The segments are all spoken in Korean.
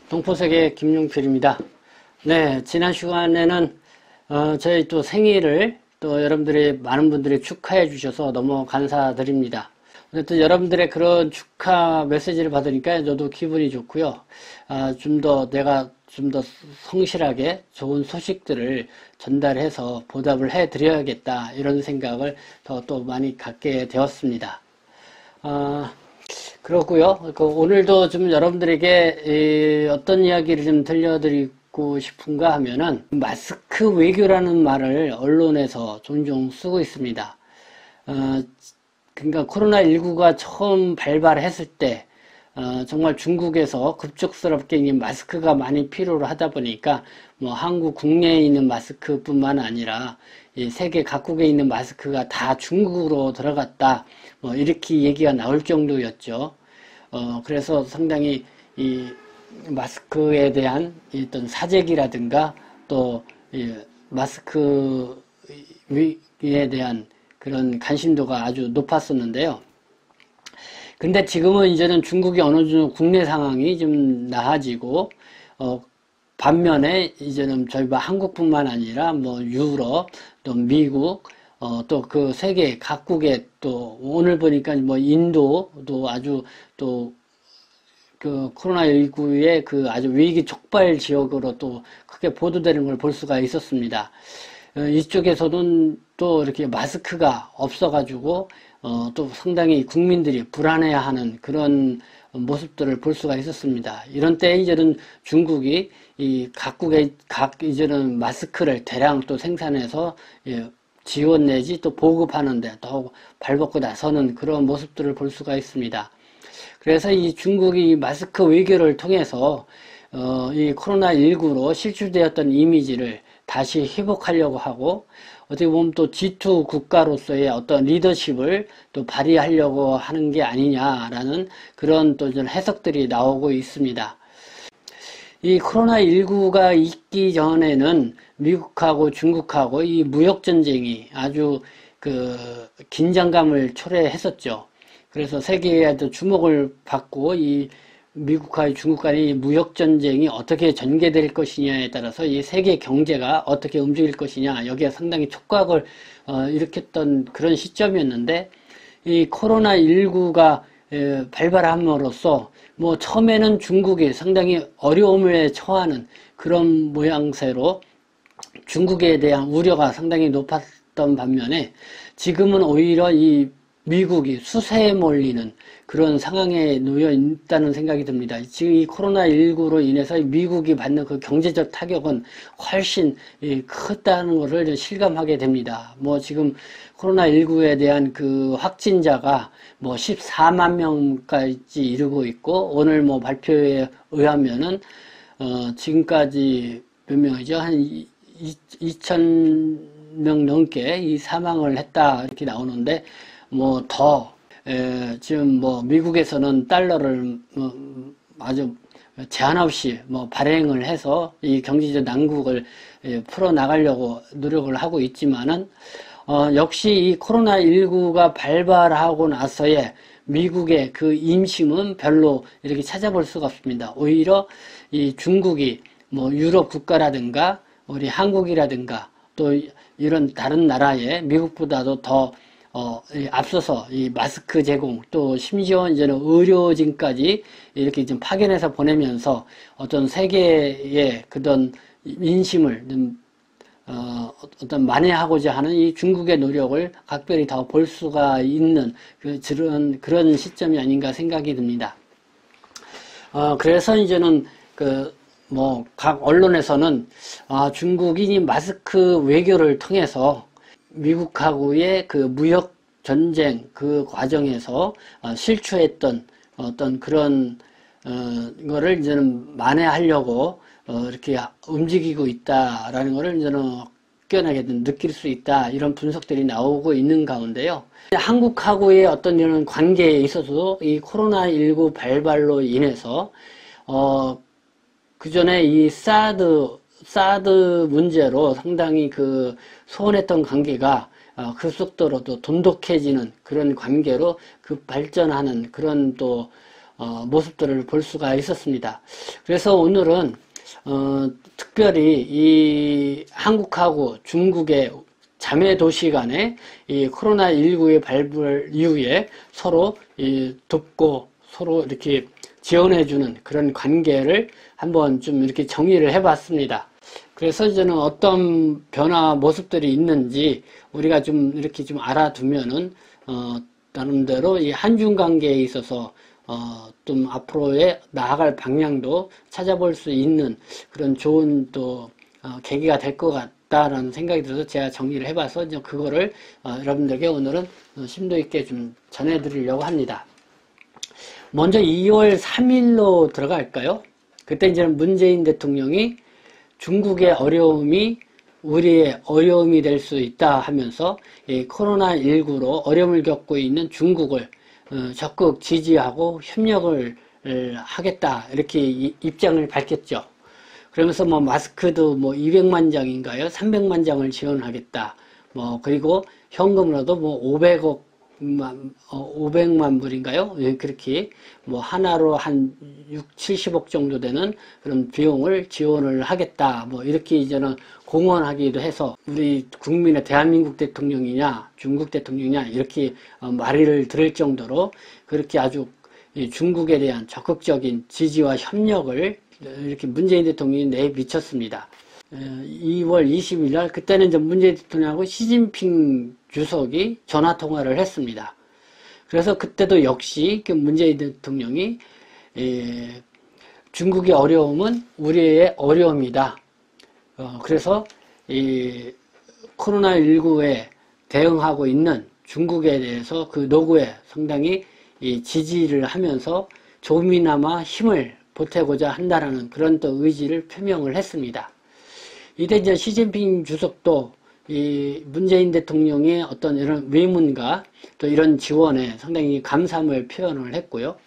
동포세계 김용필입니다. 네, 지난 시간에는 저희 또 생일을 또 여러분들이 많은 분들이 축하해 주셔서 너무 감사드립니다. 또 여러분들의 그런 축하 메시지를 받으니까 저도 기분이 좋고요. 내가 좀 더 성실하게 좋은 소식들을 전달해서 보답을 해 드려야겠다 이런 생각을 또 많이 갖게 되었습니다. 그렇고요. 오늘도 좀 여러분들에게 어떤 이야기를 좀 들려드리고 싶은가 하면은 마스크 외교라는 말을 언론에서 종종 쓰고 있습니다. 그러니까 코로나19가 처음 발발했을 때 정말 중국에서 급작스럽게 이 마스크가 많이 필요로 하다 보니까 뭐 한국 국내에 있는 마스크뿐만 아니라 이 세계 각국에 있는 마스크가 다 중국으로 들어갔다 뭐 이렇게 얘기가 나올 정도였죠. 그래서 상당히 이 마스크에 대한 어떤 사재기라든가 또 마스크에 대한 그런 관심도가 아주 높았었는데요. 근데 지금은 이제는 중국이 어느 정도 국내 상황이 좀 나아지고, 반면에 이제는 저희 한국뿐만 아니라 뭐 유럽, 또 미국, 또 그 세계 각국에 또 오늘 보니까 뭐 인도도 아주 또 그 코로나19의 그 아주 위기 촉발 지역으로 또 크게 보도되는 걸 볼 수가 있었습니다. 이쪽에서는 또 이렇게 마스크가 없어가지고 또 상당히 국민들이 불안해하는 그런 모습들을 볼 수가 있었습니다. 이런 때 이제는 중국이 이 이제는 마스크를 대량 또 생산해서 지원 내지 또 보급하는데 더 발벗고 나서는 그런 모습들을 볼 수가 있습니다. 그래서 이 중국이 마스크 외교를 통해서 이 코로나19로 실추되었던 이미지를 다시 회복하려고 하고 어떻게 보면 또 G2 국가로서의 어떤 리더십을 또 발휘하려고 하는 게 아니냐라는 그런 또 해석들이 나오고 있습니다. 이 코로나19가 있기 전에는 미국하고 중국하고 이 무역전쟁이 아주 그 긴장감을 초래했었죠. 그래서 세계에도 주목을 받고 이 미국과 중국 간의 무역전쟁이 어떻게 전개될 것이냐에 따라서 이 세계 경제가 어떻게 움직일 것이냐 여기에 상당히 촉각을 일으켰던 그런 시점이었는데 이 코로나19가 발발함으로써 뭐 처음에는 중국이 상당히 어려움에 처하는 그런 모양새로 중국에 대한 우려가 상당히 높았던 반면에 지금은 오히려 이 미국이 수세에 몰리는 그런 상황에 놓여 있다는 생각이 듭니다. 지금 이 코로나19로 인해서 미국이 받는 그 경제적 타격은 훨씬 크다는 것을 실감하게 됩니다. 뭐 지금 코로나19에 대한 그 확진자가 뭐 14만 명까지 이르고 있고 오늘 뭐 발표에 의하면은 지금까지 몇 명이죠? 한 2,000명 넘게 이 사망을 했다 이렇게 나오는데 지금 뭐 미국에서는 달러를 아주 제한 없이 발행을 해서 이 경제적 난국을 풀어 나가려고 노력을 하고 있지만은 역시 이 코로나19가 발발하고 나서의 미국의 그 임심은 별로 이렇게 찾아볼 수가 없습니다. 오히려 이 중국이 뭐 유럽 국가라든가 우리 한국이라든가 또 이런 다른 나라에 미국보다도 더 앞서서 이 마스크 제공 또 심지어 이제는 의료진까지 이렇게 좀 파견해서 보내면서 어떤 세계의 그런 민심을 어떤 만회하고자 하는 이 중국의 노력을 각별히 더 볼 수가 있는 그런 시점이 아닌가 생각이 듭니다. 그래서 이제는 각 언론에서는 중국이 마스크 외교를 통해서 미국하고의 그 무역 전쟁 그 과정에서 실추했던 어떤 그런 거를 이제는 만회하려고 이렇게 움직이고 있다라는 거를 이제는 확연하게 느낄 수 있다 이런 분석들이 나오고 있는 가운데요. 한국하고의 어떤 이런 관계에 있어서도 이 코로나19 발발로 인해서 그 전에 이 사드 문제로 상당히 그 소원했던 관계가 그 속도로 또 돈독해지는 그런 관계로 발전하는 그런 또 모습들을 볼 수가 있었습니다. 그래서 오늘은 특별히 이 한국하고 중국의 자매 도시 간의 이 코로나19의 발발 이후에 서로 돕고 서로 이렇게 지원해주는 그런 관계를 한번 좀 이렇게 정리를 해봤습니다. 그래서 저는 어떤 변화 모습들이 있는지 우리가 좀 이렇게 좀 알아두면은 나름대로 이 한중 관계에 있어서 좀 앞으로의 나아갈 방향도 찾아볼 수 있는 그런 좋은 또 계기가 될 것 같다라는 생각이 들어서 제가 정리를 해봐서 이제 그거를 여러분들에게 오늘은 심도 있게 좀 전해드리려고 합니다. 먼저 2월 3일로 들어갈까요? 그때 이제는 문재인 대통령이 중국의 어려움이 우리의 어려움이 될 수 있다 하면서 이 코로나19로 어려움을 겪고 있는 중국을 적극 지지하고 협력을 하겠다 이렇게 입장을 밝혔죠. 그러면서 뭐 마스크도 뭐 200만 장인가요? 300만 장을 지원하겠다. 뭐 그리고 현금으로도 뭐 500만 불인가요? 그렇게 뭐 하나로 한 70억 정도 되는 그런 비용을 지원을 하겠다. 뭐 이렇게 이제는 공언하기도 해서 우리 국민의 대한민국 대통령이냐 중국 대통령이냐 이렇게 말을 들을 정도로 그렇게 아주 중국에 대한 적극적인 지지와 협력을 이렇게 문재인 대통령이 내비쳤습니다. 2월 20일 날 그때는 이제 문재인 대통령하고 시진핑 주석이 전화 통화를 했습니다. 그래서 그때도 역시 문재인 대통령이 중국의 어려움은 우리의 어려움이다. 그래서 이 코로나19에 대응하고 있는 중국에 대해서 그 노고에 상당히 지지를 하면서 조금이나마 힘을 보태고자 한다라는 그런 또 의지를 표명을 했습니다. 이때 이제 시진핑 주석도 이 문재인 대통령의 어떤 이런 외문과 또 이런 지원에 상당히 감사함을 표현을 했고요.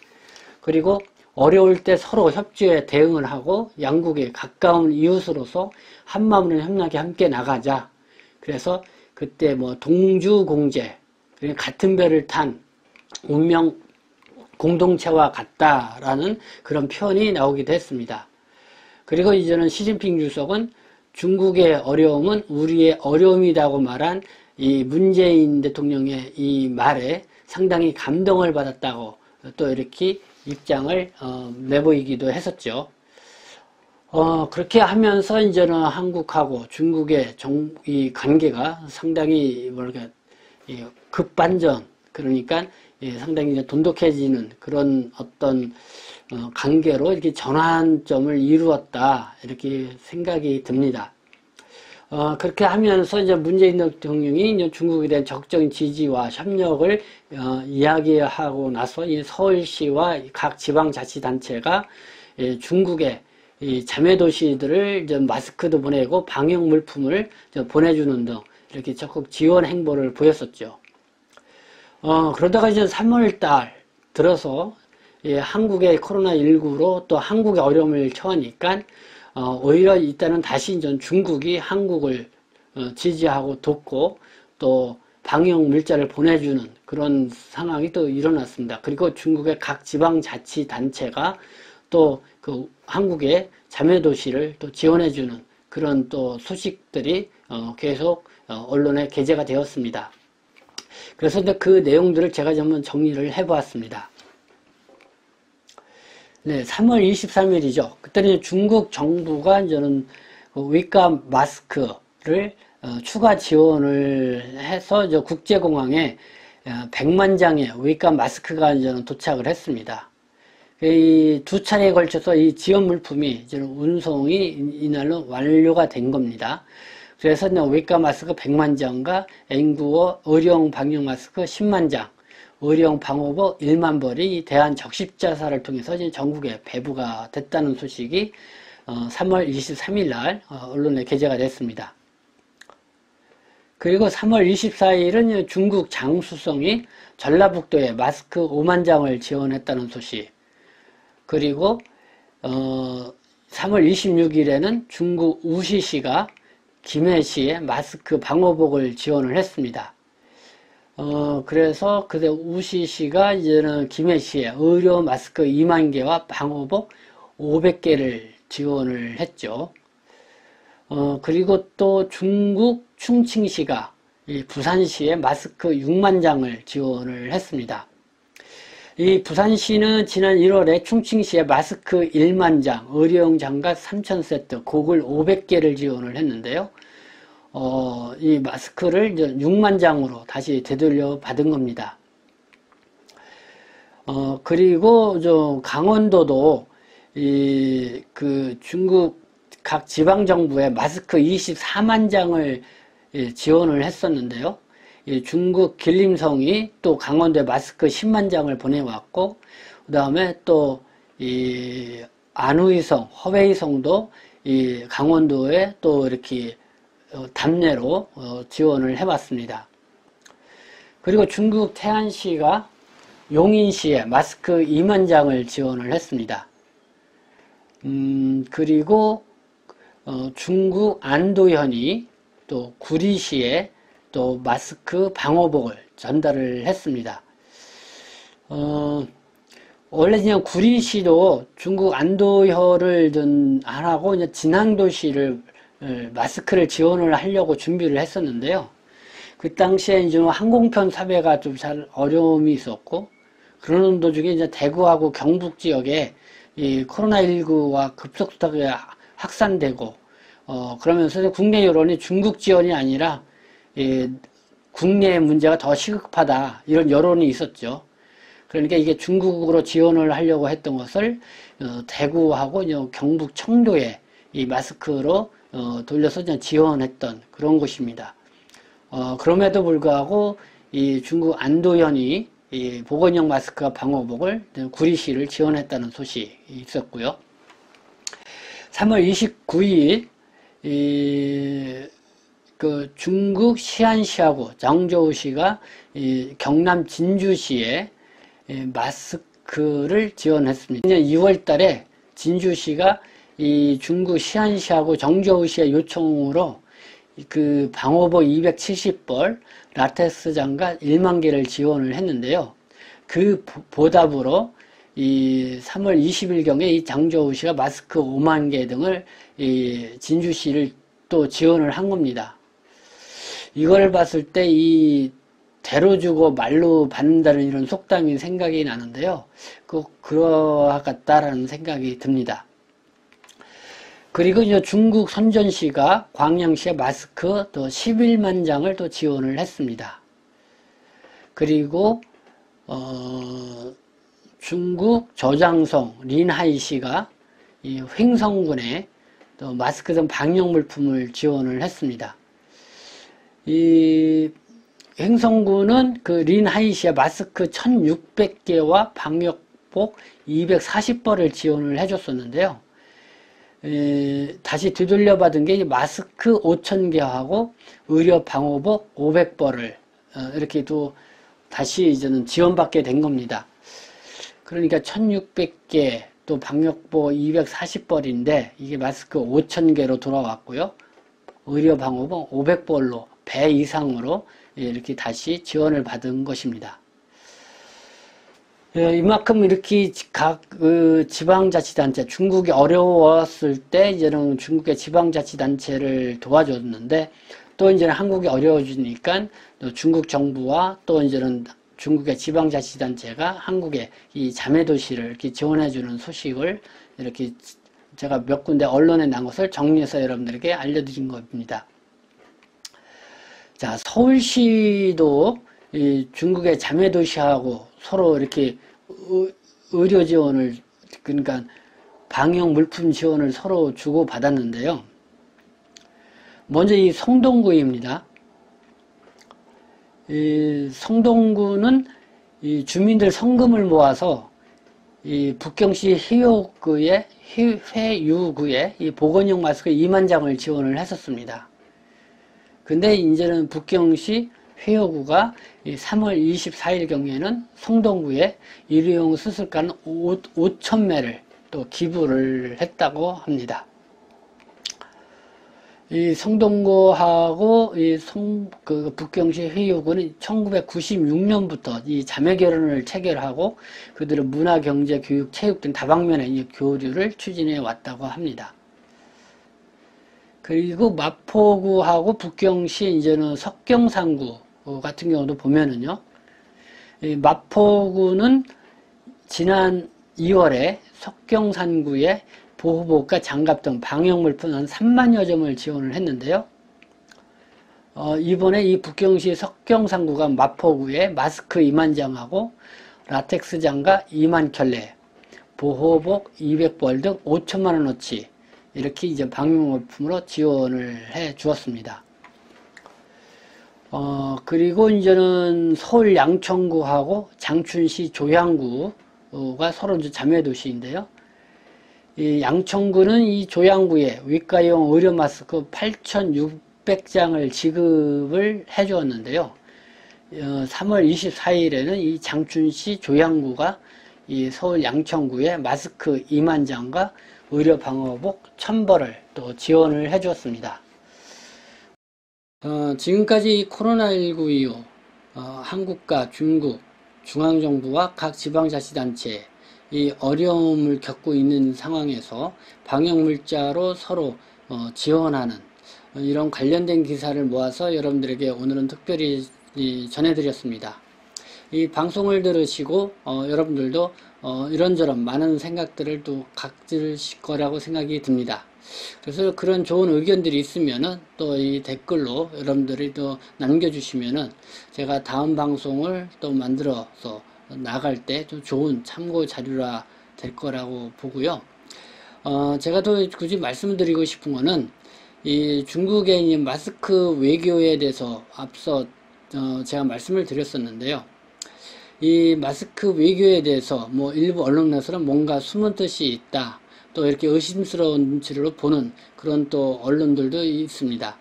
그리고 어려울 때 서로 협조에 대응을 하고 양국의 가까운 이웃으로서 한마음으로 협력에 함께 나가자. 그래서 그때 뭐 동주공제, 같은 배를 탄 운명 공동체와 같다라는 그런 표현이 나오기도 했습니다. 그리고 이제는 시진핑 주석은 중국의 어려움은 우리의 어려움이라고 말한 이 문재인 대통령의 이 말에 상당히 감동을 받았다고 또 이렇게 입장을 내보이기도 했었죠. 그렇게 하면서 이제는 한국하고 중국의 이 관계가 상당히 급반전, 그러니까 상당히 이제 돈독해지는 그런 어떤 관계로 이렇게 전환점을 이루었다 이렇게 생각이 듭니다. 그렇게 하면서 이제 문재인 대통령이 이제 중국에 대한 적극적인 지지와 협력을 이야기하고 나서 이 서울시와 각 지방자치단체가 중국의 이 자매도시들을 이제 마스크도 보내고 방역 물품을 보내주는 등 이렇게 적극 지원 행보를 보였었죠. 그러다가 이제 3월달 들어서 한국의 코로나19로 또 한국의 어려움을 처하니까 오히려 이때는 다시 이제 중국이 한국을 지지하고 돕고 또 방역 물자를 보내주는 그런 상황이 또 일어났습니다. 그리고 중국의 각 지방자치단체가 또 그 한국의 자매도시를 또 지원해주는 그런 또 소식들이 계속 언론에 게재가 되었습니다. 그래서 이제 그 내용들을 제가 한번 정리를 해보았습니다. 네, 3월 23일이죠. 그때는 중국 정부가 이제는 위감 마스크를 추가 지원을 해서 이제 국제공항에 100만 장의 위감 마스크가 이제는 도착을 했습니다. 이 두 차례에 걸쳐서 이 지원 물품이 이제 운송이 이날로 완료가 된 겁니다. 그래서 위감 마스크 100만 장과 N95 의료용 방역 마스크 10만 장, 의료용 방호복 1만 벌이 대한 적십자사를 통해서 이제 전국에 배부가 됐다는 소식이 3월 23일 날 언론에 게재가 됐습니다. 그리고 3월 24일은 중국 장수성이 전라북도에 마스크 5만 장을 지원했다는 소식. 그리고 3월 26일에는 중국 우시시가 김해시에 마스크 방호복을 지원을 했습니다. 그래서 그때 우시시가 이제는 김해시에 의료 마스크 2만 개와 방호복 500개를 지원을 했죠. 그리고 또 중국 충칭시가 이 부산시에 마스크 6만 장을 지원을 했습니다. 이 부산시는 지난 1월에 충칭시에 마스크 1만 장, 의료용 장갑 3,000세트, 고글 500개를 지원을 했는데요. 이 마스크를 이제 6만 장으로 다시 되돌려 받은 겁니다. 그리고 강원도도 중국 각 지방정부에 마스크 24만 장을 지원을 했었는데요. 중국 길림성이 또 강원도에 마스크 10만 장을 보내왔고, 그 다음에 또 안의성, 허웨이성도 강원도에 또 이렇게 답례로 지원을 해봤습니다. 그리고 중국 태안시가 용인시에 마스크 2만 장을 지원을 했습니다. 그리고 중국 안도현이 또 구리시에 또 마스크 방호복을 전달을 했습니다. 원래 그냥 구리시도 중국 안도현을 안 하고 그냥 진앙도시를 마스크를 지원을 하려고 준비를 했었는데요. 그 당시에 이제 항공편 섭외가 좀 잘 어려움이 있었고, 그러는 도중에 이제 대구하고 경북 지역에 이 코로나19가 급속하게 확산되고, 그러면서 국내 여론이 중국 지원이 아니라 국내 문제가 더 시급하다, 이런 여론이 있었죠. 그러니까 이게 중국으로 지원을 하려고 했던 것을 대구하고 경북 청도에 이 마스크로 돌려서 지원했던 그런 곳입니다. 그럼에도 불구하고 이 중국 안도현이 이 보건용 마스크와 방호복을 구리시를 지원했다는 소식이 있었고요. 3월 29일 그 중국 시안시하고 정저우시가 경남 진주시에 마스크를 지원했습니다. 2월 달에 진주시가 이 중국 시안시하고 정저우시의 요청으로 그 방호복 270벌, 라텍스 장갑 1만 개를 지원을 했는데요. 그 보답으로 이 3월 20일경에 이 정저우시가 마스크 5만 개 등을 이 진주시를 또 지원을 한 겁니다. 이걸 봤을 때 이 대로 주고 말로 받는다는 이런 속담이 생각이 나는데요. 그러하겠다라는 생각이 듭니다. 그리고 이제 중국 선전시가 광양시에 마스크 또 11만 장을 또 지원을 했습니다. 그리고 중국 저장성 린하이시가 이 횡성군에 또 마스크 등 방역 물품을 지원을 했습니다. 이 횡성군은 그 린하이시에 마스크 1,600개와 방역복 240벌을 지원을 해줬었는데요. 다시 되돌려 받은 게 마스크 5,000개하고 의료 방호복 500벌을 이렇게 또 다시 이제는 지원받게 된 겁니다. 그러니까 1,600개 또 방역복 240벌인데 이게 마스크 5,000개로 돌아왔고요. 의료 방호복 500벌로 배 이상으로 이렇게 다시 지원을 받은 것입니다. 이만큼 이렇게 각 지방자치단체, 중국이 어려웠을 때 이제는 중국의 지방자치단체를 도와줬는데, 또 이제는 한국이 어려워지니까 또 중국 정부와 또 이제는 중국의 지방자치단체가 한국의 이 자매도시를 이렇게 지원해주는 소식을 이렇게 제가 몇 군데 언론에 난 것을 정리해서 여러분들에게 알려드린 겁니다. 자, 서울시도 이 중국의 자매도시하고 서로 이렇게 의료 지원을, 그러니까 방역 물품 지원을 서로 주고 받았는데요. 먼저 이 성동구입니다. 이 성동구는 이 주민들 성금을 모아서 이 북경시 회유구에 이 보건용 마스크 2만 장을 지원을 했었습니다. 근데 이제는 북경시 회유구가 3월 24일경에는 성동구에 일회용 수술관 5,000매를 또 기부를 했다고 합니다. 이 성동구하고 그 북경시 회의구는 1996년부터 이 자매 결혼을 체결하고 그들의 문화, 경제, 교육, 체육 등 다방면의 이 교류를 추진해 왔다고 합니다. 그리고 마포구하고 북경시 이제는 석경산구 같은 경우도 보면은요, 이 마포구는 지난 2월에 석경산구에 보호복과 장갑 등 방역물품 한 3만여 점을 지원을 했는데요. 이번에 이 북경시 석경산구가 마포구에 마스크 2만 장하고 라텍스 장갑 2만 켤레, 보호복 200벌 등 5천만 원어치 이렇게 이제 방역물품으로 지원을 해 주었습니다. 그리고 이제는 서울 양천구하고 장춘시 조양구가 서로 이제 자매 도시인데요. 이 양천구는 이 조양구에 위과용 의료 마스크 8,600장을 지급을 해 주었는데요. 3월 24일에는 이 장춘시 조양구가 이 서울 양천구에 마스크 2만 장과 의료 방호복 1,000벌을 또 지원을 해 주었습니다. 지금까지 코로나19 이후 한국과 중국, 중앙정부와 각 지방자치단체 이 어려움을 겪고 있는 상황에서 방역물자로 서로 지원하는 이런 관련된 기사를 모아서 여러분들에게 오늘은 특별히 전해드렸습니다. 이 방송을 들으시고 여러분들도 이런저런 많은 생각들을 또 가지실 거라고 생각이 듭니다. 그래서 그런 좋은 의견들이 있으면은 또 이 댓글로 여러분들이 또 남겨주시면은 제가 다음 방송을 또 만들어서 나갈 때 좀 좋은 참고 자료라 될 거라고 보고요. 제가 또 굳이 말씀드리고 싶은 거는 이 중국의 이 마스크 외교에 대해서 앞서 제가 말씀을 드렸었는데요. 이 마스크 외교에 대해서 뭐 일부 언론에서는 뭔가 숨은 뜻이 있다. 또 이렇게 의심스러운 눈치로 보는 그런 또 언론들도 있습니다.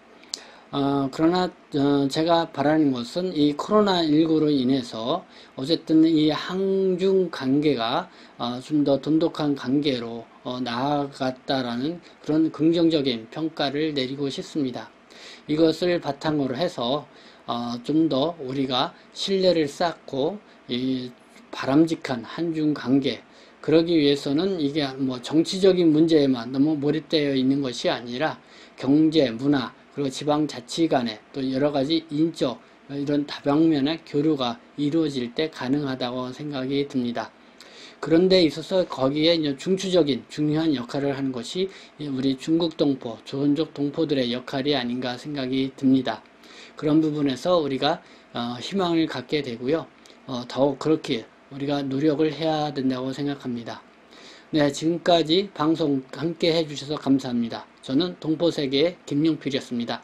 그러나 제가 바라는 것은 이 코로나19로 인해서 어쨌든 이 한중 관계가 좀 더 돈독한 관계로 나아갔다라는 그런 긍정적인 평가를 내리고 싶습니다. 이것을 바탕으로 해서 좀 더 우리가 신뢰를 쌓고 이 바람직한 한중 관계 그러기 위해서는 이게 뭐 정치적인 문제에만 너무 몰입되어 있는 것이 아니라 경제, 문화, 그리고 지방자치 간에 또 여러가지 인적 이런 다방면의 교류가 이루어질 때 가능하다고 생각이 듭니다. 그런데 있어서 거기에 이제 중추적인 중요한 역할을 하는 것이 우리 중국 동포, 조선족 동포들의 역할이 아닌가 생각이 듭니다. 그런 부분에서 우리가 희망을 갖게 되고요. 더욱 그렇게 우리가 노력을 해야 된다고 생각합니다. 네, 지금까지 방송 함께 해주셔서 감사합니다. 저는 동포세계의 김용필이었습니다.